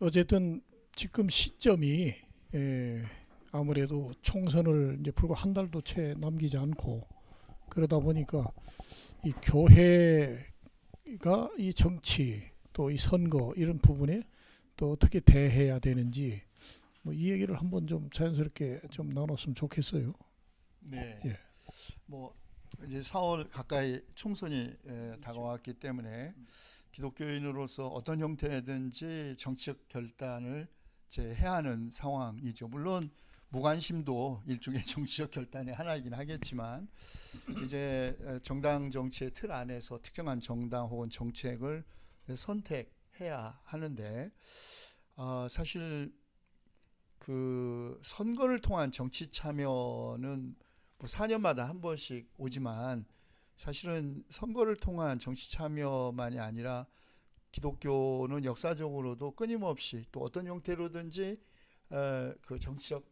어쨌든 지금 시점이 아무래도 총선을 이제 불과 한 달도 채 남기지 않고 그러다 보니까 이 교회가 이 정치 또 이 선거 이런 부분에 또 어떻게 대해야 되는지 뭐 이 얘기를 한번 좀 자연스럽게 좀 나눴으면 좋겠어요. 네. 예. 뭐 이제 4월 가까이 총선이 다가왔기 때문에 기독교인으로서 어떤 형태든지 정치적 결단을 이제 해야 하는 상황이죠. 물론 무관심도 일종의 정치적 결단의 하나이긴 하겠지만 이제 정당 정치의 틀 안에서 특정한 정당 혹은 정책을 선택해야 하는데 사실 그 선거를 통한 정치 참여는 뭐 4년마다 한 번씩 오지만 사실은 선거를 통한 정치 참여만이 아니라 기독교는 역사적으로도 끊임없이 또 어떤 형태로든지 그 정치적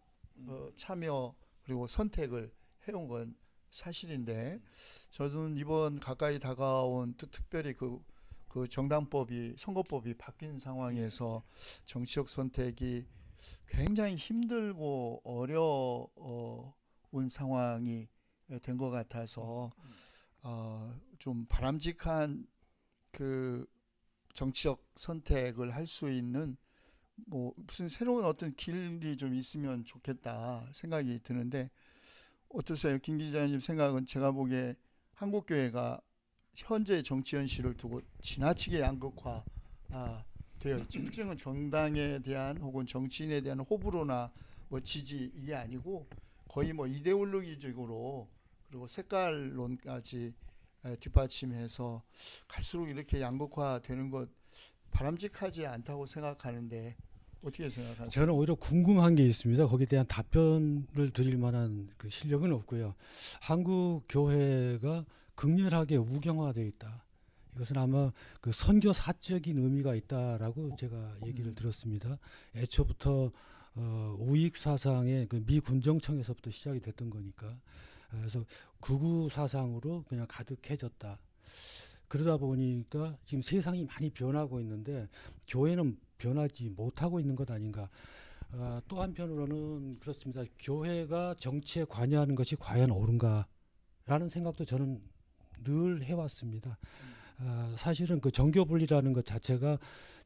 참여 그리고 선택을 해온 건 사실인데 저는 이번 가까이 다가온 특별히 그 정당법이 선거법이 바뀐 상황에서 정치적 선택이 굉장히 힘들고 어려운 상황이 된 것 같아서 좀 바람직한 그 정치적 선택을 할 수 있는 뭐 무슨 새로운 어떤 길이 좀 있으면 좋겠다 생각이 드는데 어떠세요, 김 기자님 생각은? 제가 보기에 한국 교회가 현재 정치 현실을 두고 지나치게 양극화 되어 있죠. 특정한 정당에 대한 혹은 정치인에 대한 호불호나 뭐 지지 이게 아니고 거의 뭐 이데올로기적으로 그리고 색깔론까지 뒷받침해서 갈수록 이렇게 양극화되는 것 바람직하지 않다고 생각하는데 어떻게 생각하세요? 저는 오히려 궁금한 게 있습니다. 거기에 대한 답변을 드릴 만한 그 실력은 없고요. 한국 교회가 극렬하게 우경화되어 있다. 이것은 아마 그 선교사적인 의미가 있다라고 제가 얘기를 들었습니다. 애초부터 우익 사상의 그 미 군정청에서부터 시작이 됐던 거니까. 그래서 극우 사상으로 그냥 가득해졌다. 그러다 보니까 지금 세상이 많이 변하고 있는데 교회는 변하지 못하고 있는 것 아닌가. 또 한편으로는 그렇습니다. 교회가 정치에 관여하는 것이 과연 옳은가라는 생각도 저는 늘 해왔습니다. 사실은 그 정교 분리라는 것 자체가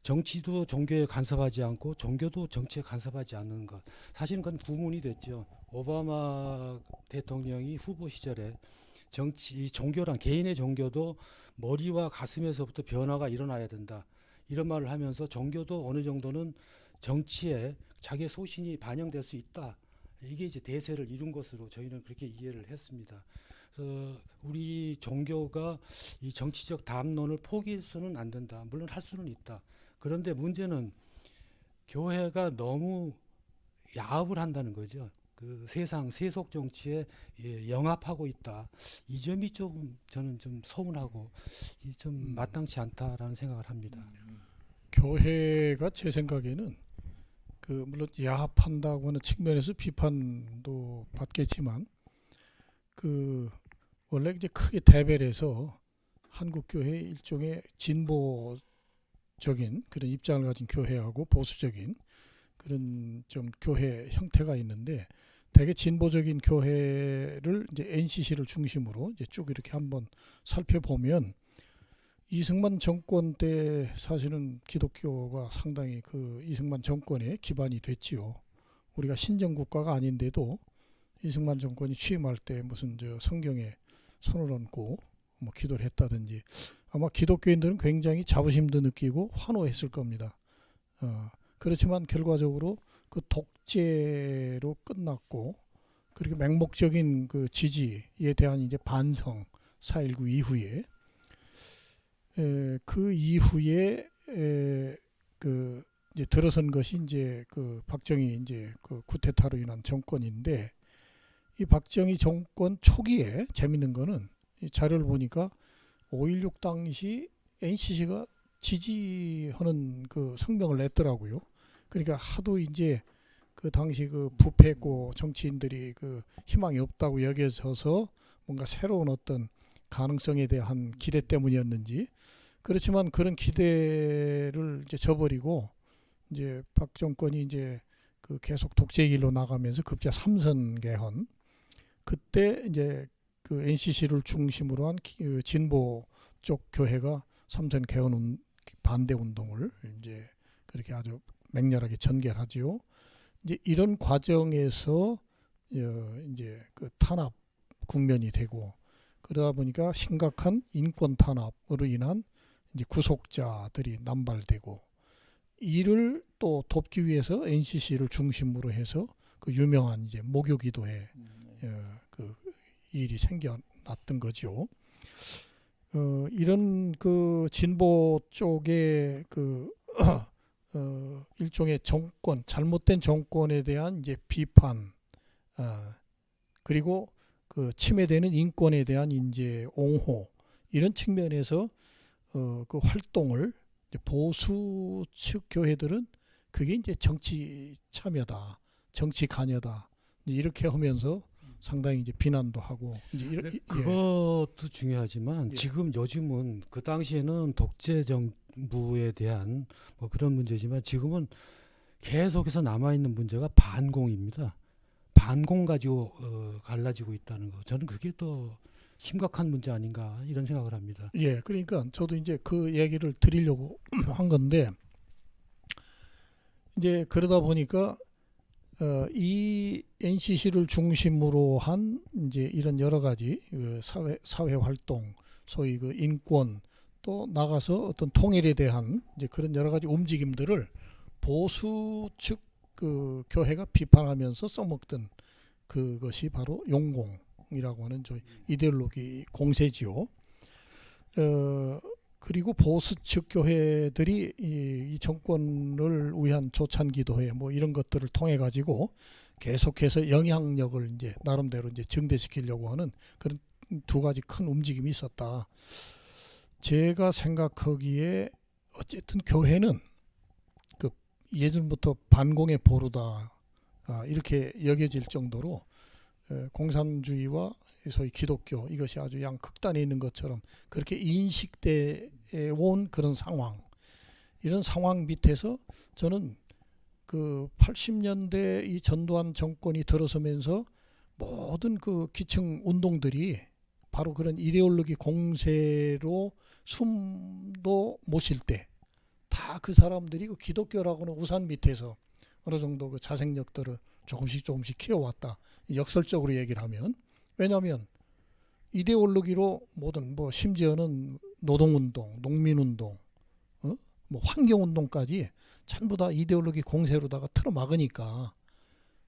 정치도 종교에 간섭하지 않고 종교도 정치에 간섭하지 않는 것. 사실은 그건 구문이 됐죠. 오바마 대통령이 후보 시절에 정치, 종교란 개인의 종교도 머리와 가슴에서부터 변화가 일어나야 된다. 이런 말을 하면서 종교도 어느 정도는 정치에 자기의 소신이 반영될 수 있다. 이게 이제 대세를 이룬 것으로 저희는 그렇게 이해를 했습니다. 그래서 우리 종교가 이 정치적 담론을 포기해서는 안 된다. 물론 할 수는 있다. 그런데 문제는 교회가 너무 야합을 한다는 거죠. 그 세상 세속 정치에 영합하고 있다. 이 점이 좀 저는 좀 서운하고 좀 마땅치 않다라는 생각을 합니다. 교회가 제 생각에는 그 물론 야합한다고 하는 측면에서 비판도 받겠지만 그 원래 이제 크게 대별해서 한국 교회 일종의 진보적인 그런 입장을 가진 교회하고 보수적인 그런 좀 교회 형태가 있는데 되게 진보적인 교회를 이제 NCC를 중심으로 이제 쭉 이렇게 한번 살펴보면 이승만 정권 때 사실은 기독교가 상당히 그 이승만 정권에 기반이 됐지요. 우리가 신정국가가 아닌데도 이승만 정권이 취임할 때 무슨 저 성경에 손을 얹고 뭐 기도를 했다든지 아마 기독교인들은 굉장히 자부심도 느끼고 환호했을 겁니다. 그렇지만 결과적으로 그 독재로 끝났고 그렇게 맹목적인 그 지지에 대한 이제 반성 4.19 이후에 그 이후에 그 이제 들어선 것이 이제 그 박정희 이제 그 쿠데타로 인한 정권인데 이 박정희 정권 초기에 재밌는 거는 이 자료를 보니까 5.16 당시 NCC가 지지하는 그 성명을 냈더라고요. 그러니까 하도 이제 그 당시 그 부패했고 정치인들이 그 희망이 없다고 여겨져서 뭔가 새로운 어떤 가능성에 대한 기대 때문이었는지 그렇지만 그런 기대를 이제 저버리고 이제 박 정권이 이제 그 계속 독재 길로 나가면서 급기야 삼선 개헌, 그때 이제 그 NCC를 중심으로 한 진보 쪽 교회가 삼선 개헌 반대 운동을 이제 그렇게 아주 맹렬하게 전개하지요. 이제 이런 과정에서 이제 그 탄압 국면이 되고, 그러다 보니까 심각한 인권 탄압으로 인한 이제 구속자들이 남발되고, 이를 또 돕기 위해서 NCC를 중심으로 해서 그 유명한 이제 목요기도회 그 일이 생겨났던 거죠. 이런 그 진보 쪽의 그 일종의 정권, 잘못된 정권에 대한 이제 비판, 그리고 그 침해되는 인권에 대한 이제 옹호, 이런 측면에서 그 활동을 이제 보수 측 교회들은 그게 이제 정치 참여다, 정치 관여다, 이렇게 하면서 상당히 이제 비난도 하고 이제 그것도 중요하지만 예. 지금 요즘은 그 당시에는 독재 정부에 대한 뭐 그런 문제지만 지금은 계속해서 남아 있는 문제가 반공입니다. 반공 가지고 갈라지고 있다는 거. 저는 그게 또 심각한 문제 아닌가 이런 생각을 합니다. 예, 그러니까 저도 이제 그 얘기를 드리려고 한 건데, 이제 그러다 보니까 이 NCC를 중심으로 한 이제 이런 여러 가지 그 사회 활동, 소위 그 인권, 또 나가서 어떤 통일에 대한 이제 그런 여러 가지 움직임들을 보수 측 그 교회가 비판하면서 써먹던 그것이 바로 용공이라고 하는 저 이데올로기 공세지요. 그리고 보수 측 교회들이 이 정권을 위한 조찬기도회 뭐 이런 것들을 통해 가지고 계속해서 영향력을 이제 나름대로 이제 증대시키려고 하는 그런 두 가지 큰 움직임이 있었다. 제가 생각하기에 어쨌든 교회는 그 예전부터 반공의 보루다, 이렇게 여겨질 정도로 공산주의와 소위 기독교, 이것이 아주 양극단에 있는 것처럼 그렇게 인식돼 온 그런 상황, 이런 상황 밑에서 저는 그 80년대 이 전두환 정권이 들어서면서 모든 그 기층 운동들이 바로 그런 이데올로기 공세로 숨도 못 쉴 때 다 그 사람들이 그 기독교라고는 우산 밑에서 어느 정도 그 자생력들을 조금씩 키워왔다, 역설적으로 얘기를 하면. 왜냐하면 이데올로기로 모든 뭐 심지어는 노동운동, 농민운동, 뭐 환경운동까지 전부 다 이데올로기 공세로다가 틀어막으니까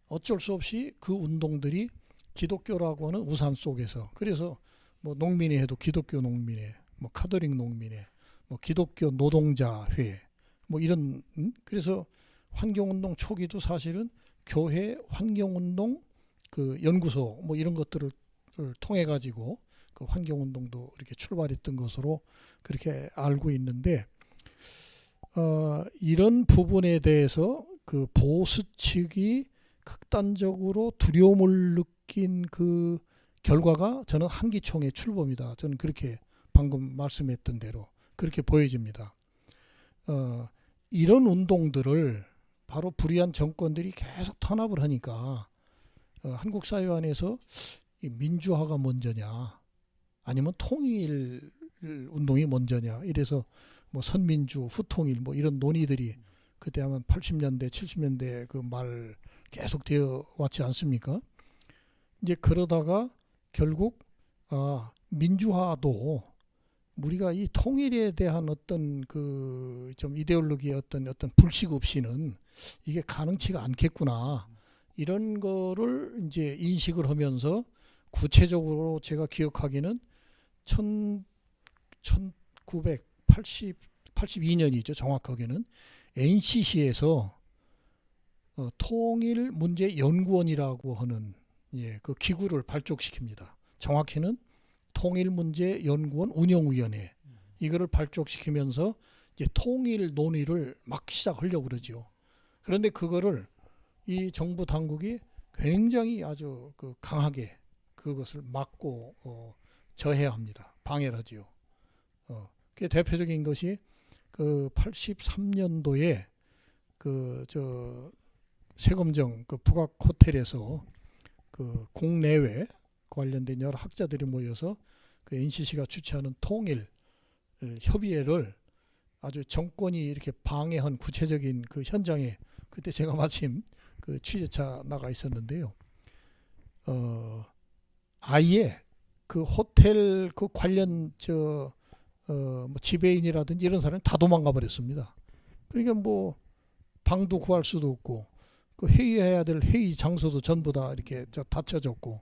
어쩔 수 없이 그 운동들이 기독교라고 하는 우산 속에서, 그래서 뭐 농민이 해도 기독교 농민회, 뭐 카톨릭 농민회, 뭐 기독교 노동자회, 뭐 이런, 그래서 환경운동 초기도 사실은 교회 환경운동 그 연구소 뭐 이런 것들을 통해 가지고 그 환경운동도 이렇게 출발했던 것으로 그렇게 알고 있는데, 이런 부분에 대해서 그 보수 측이 극단적으로 두려움을 느낀 그 결과가 저는 한기총의 출범이다. 저는 그렇게 방금 말씀했던 대로 그렇게 보여집니다. 이런 운동들을 바로 불의한 정권들이 계속 탄압을 하니까 한국 사회 안에서 이 민주화가 먼저냐 아니면 통일 운동이 먼저냐, 이래서 뭐 선민주, 후통일 뭐 이런 논의들이 그때 아마 80년대, 70년대 그 말 계속 되어 왔지 않습니까? 이제 그러다가 결국 민주화도 우리가 이 통일에 대한 어떤 그 좀 이데올로기의 어떤 불식 없이는 이게 가능치가 않겠구나, 이런 거를 이제 인식을 하면서 구체적으로 제가 기억하기는 1982년이죠. 정확하게는 NCC에서 통일문제연구원이라고 하는 그 기구를 발족시킵니다. 정확히는 통일문제연구원 운영위원회, 이거를 발족시키면서 이제 통일 논의를 막 시작하려고 그러죠. 그런데 그거를 이 정부 당국이 굉장히 아주 그 강하게 그것을 막고 저해합니다. 방해를 하지요. 그 대표적인 것이 그 83년도에 그 저 세검정 그 북악 호텔에서 그 국내외 관련된 여러 학자들이 모여서 그 NCC가 주최하는 통일 협의회를 아주 정권이 이렇게 방해한 구체적인 그 현장에 그때 제가 마침 그 취재차 나가 있었는데요. 아예 그 호텔 그 관련 뭐 지배인이라든지 이런 사람이 다 도망가 버렸습니다. 그러니까 뭐 방도 구할 수도 없고 그 회의해야 될 회의 장소도 전부 다 이렇게 닫혀졌고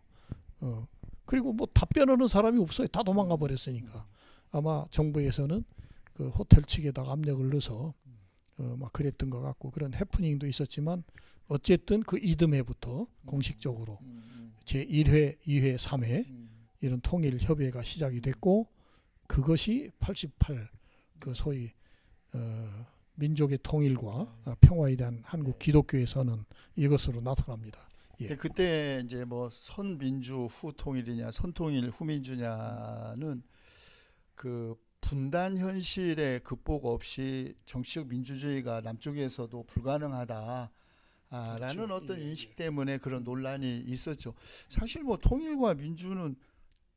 그리고 뭐 답변하는 사람이 없어요. 다 도망가 버렸으니까 아마 정부에서는 그 호텔 측에다가 압력을 넣어서 막 그랬던 것 같고 그런 해프닝도 있었지만 어쨌든 그 이듬해부터 공식적으로 제1회, 2회, 3회 이런 통일 협의회가 시작이 됐고 그것이 88 그 소위 민족의 통일과 평화에 대한 한국 기독교의 선언 이것으로 나타납니다. 예. 그때 이제 뭐 선민주 후통일이냐 선통일 후민주냐는 그 분단 현실의 극복 없이 정치적 민주주의가 남쪽에서도 불가능하다라는 그렇죠. 어떤 예, 인식 때문에 그런 논란이 있었죠. 사실 뭐 통일과 민주는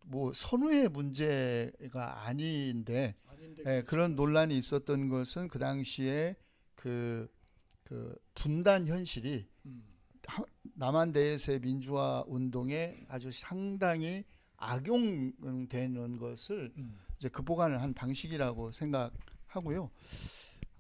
뭐 선후의 문제가 아닌데 그런 논란이 있었던 것은 그 당시에 그 분단 현실이 남한대에서의 민주화 운동에 아주 상당히 악용되는 것을 이제 극복하는 한 방식이라고 생각하고요.